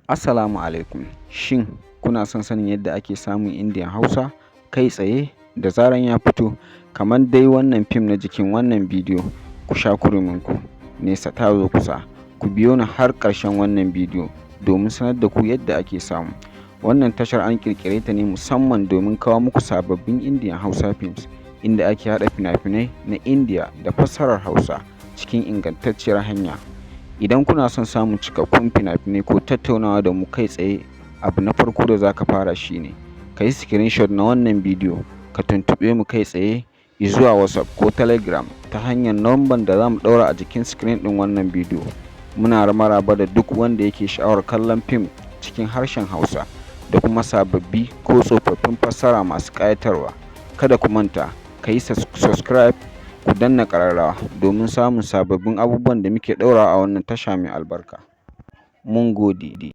Assalamu alaikum. Shin kuna son sanin yadda ake samun Indian Hausa kai tsaye da zaran ya fito kamar dai wannan fim na jikin wannan bidiyo? Ku sha kurminku, nesa ta zo kusa. Ku biyo ni har ƙarshen wannan bidiyo domin sanar da ku yadda ake samu. Wannan tashar an ƙirƙire ta ne musamman domin kawo muku sababbin Indian Hausa films inda ake haɗa fina-finai na India da fassarar Hausa cikin ingantacciyar hanya. Idan kuna son samun cikakkun fina-finai ko tattaunawa da mu kai tsaye, abu na farko da za ka fara shine ka yi screenshot na wannan bidiyo, ka tuntuɓe mu kai tsaye zuwa WhatsApp ko Telegram ta hanyar lambar da za mu ɗaura a jikin screen ɗin wannan bidiyo. Muna maraba da duk wanda yake sha'awar kallon fim cikin harshen Hausa da kuma sababbi ko tsofaffin fassara masu ƙayatarwa. Kada ku manta, ka yi subscribe, ku danna ƙararrawa domin samun sababbin abubuwan da muke ɗaurawa a wannan tasha mai albarka. Mun gode.